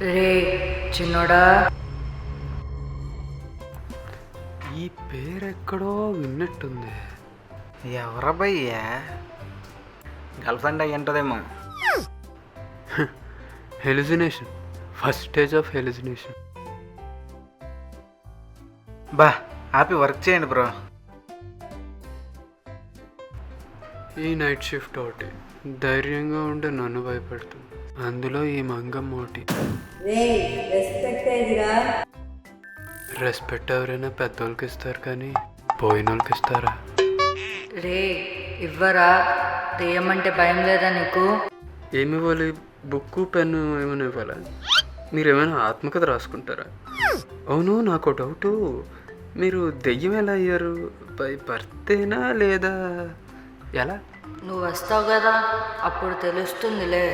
రే చిన్నోడా, ఈ పేరెక్కడో విన్నట్టుంది. ఎవరబ్బయ్యా? Girl friend అయ్యి ఉంటుందేమో. హెలిజినేషన్, ఫస్ట్ స్టేజ్ ఆఫ్ హెలిజినేషన్. బా ఆపి వర్క్ చేయండి బ్రో. ఈ నైట్ షిఫ్ట్ ఒకటి ధైర్యంగా ఉండి నన్ను భయపెడుతుంది, అందులో ఈ మంగమ్మ ఒకటి. రెస్పెక్ట్ ఎవరైనా పెద్దోళ్ళకి ఇస్తారు కానీ పోయిన వాళ్ళకి ఇస్తారా? రే ఇవ్వరా? దెయ్యమంటే భయం లేదా నీకు? ఏమి ఇవ్వాలి? బుక్కు పెన్ను ఏమైనా ఇవ్వాలా? మీరు ఏమైనా ఆత్మకథ రాసుకుంటారా? అవును, నాకు డౌటు, మీరు దెయ్యం ఎలా అయ్యారు? బై బర్తేనా లేదా ఎలా? నువ్వు వస్తావు కదా, అప్పుడు తెలుస్తుందిలే.